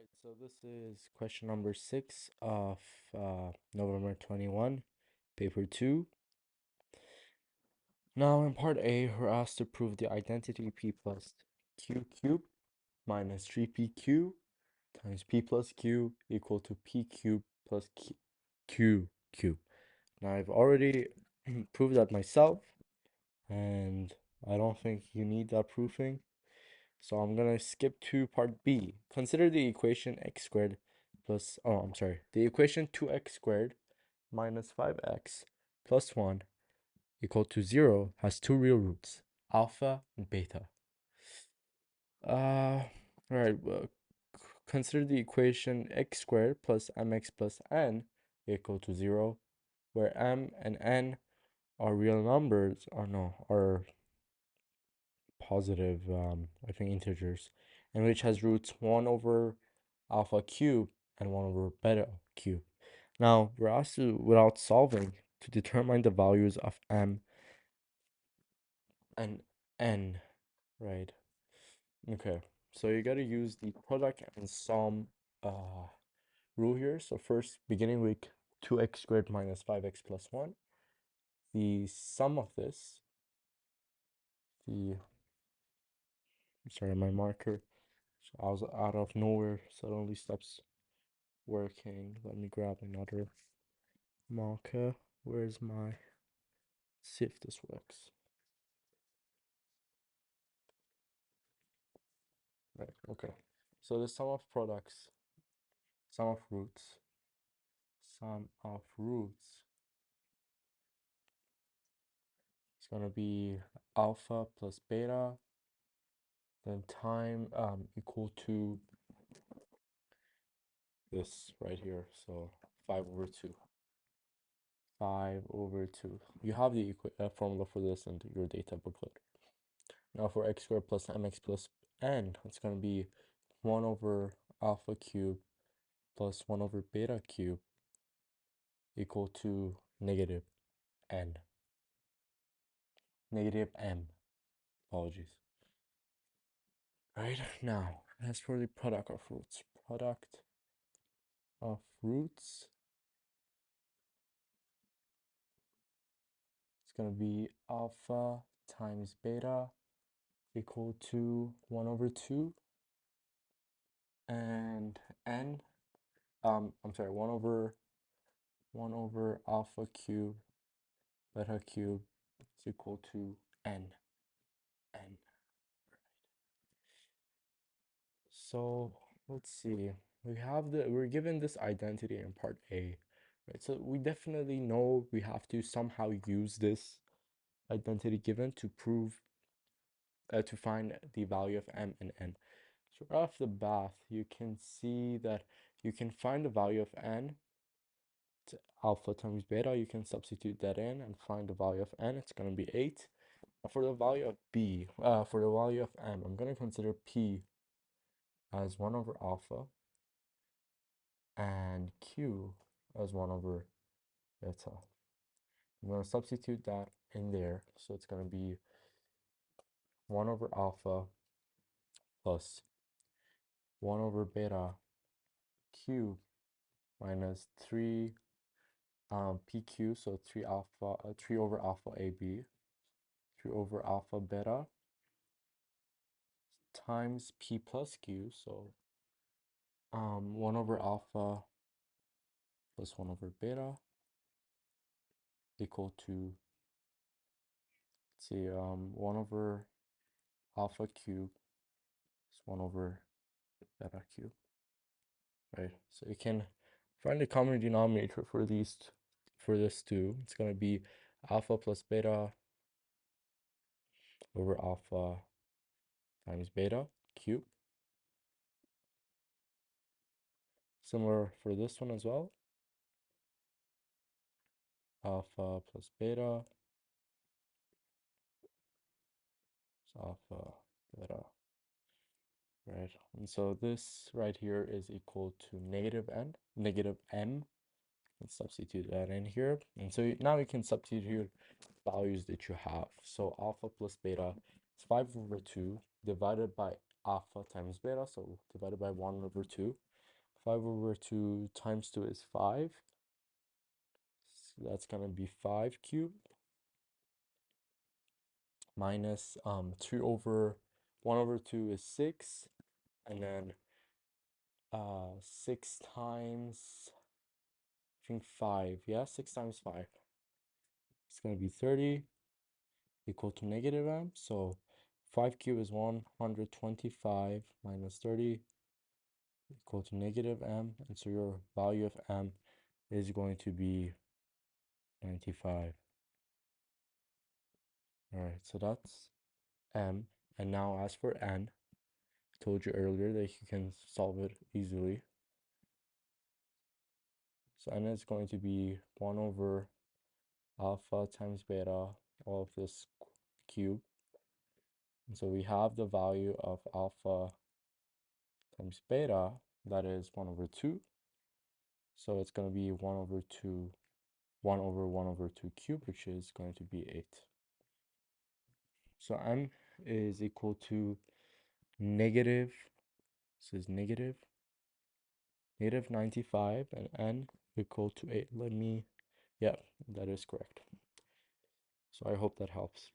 Right, so this is question number 6 of November 21, paper 2. Now in part A, we're asked to prove the identity P plus Q cubed minus 3PQ times P plus Q equal to P cubed plus Q cubed. Now I've already proved that myself, and I don't think you need that proofing. So I'm gonna skip to part B. Consider the equation x squared plus, the equation 2x squared minus 5x plus 1 equal to 0 has two real roots, alpha and beta. Alright, consider the equation x squared plus mx plus n equal to 0, where m and n are real numbers, or no, are positive, I think integers, and which has roots 1 over alpha cube and 1 over beta cube. Now, we're asked to, without solving, to determine the values of m and n, right? Okay, so you got to use the product and sum rule here. So first, beginning with 2x squared minus 5x plus 1, the sum of this, sorry, my marker, so I was out of nowhere, suddenly stops working. Let me grab another marker. Where's my, see if this works. Right, okay. So the sum of products, sum of roots is gonna be alpha plus beta, then time equal to this right here. So 5 over 2. 5 over 2. You have the formula for this in your data booklet. Now for x squared plus mx plus n, it's going to be 1 over alpha cube plus 1 over beta cube equal to negative n. Negative m. Apologies. Right, now, as for the product of roots. Product of roots is going to be alpha times beta equal to 1 over 2, and n, 1 over alpha cube beta cube is equal to n. So let's see. We're given this identity in part A, right? So we definitely know we have to somehow use this identity given to prove to find the value of m and n. So right off the bat, you can see that you can find the value of n, alpha times beta. You can substitute that in and find the value of n. It's going to be 8. For the value of b, for the value of m, I'm going to consider p as 1 over alpha and q as 1 over beta. I'm going to substitute that in there. So it's going to be 1 over alpha plus 1 over beta cube minus 3 pq, so 3 over alpha ab, 3 over alpha beta times p plus q, so 1 over alpha plus 1 over beta equal to, let's see, 1 over alpha cube is 1 over beta cube, right? So you can find the common denominator for these, for this too. It's going to be alpha plus beta over alpha times beta cube. Similar for this one as well. Alpha plus beta is alpha beta, right? And so this right here is equal to negative m. Let's substitute that in here. And so now you can substitute values that you have. So alpha plus beta is 5 over 2 divided by alpha times beta, so divided by 1 over 2. 5 over 2 times 2 is 5. So that's going to be 5 cubed minus 2 over 1 over 2 is 6, and then 6 times, I think 5, yeah, 6 times 5. It's going to be 30 equal to negative m. So 5 cubed is 125 minus 30 equal to negative m. And so your value of m is going to be 95. All right, so that's m. And now as for n, I told you earlier that you can solve it easily. So n is going to be 1 over alpha times beta, all of this cube. And so we have the value of alpha times beta, that is 1 over 2. So it's going to be 1 over 2, 1 over 1 over 2 cubed, which is going to be 8. So m is equal to negative, this is negative 95, and n equal to 8. Yeah, that is correct. So I hope that helps.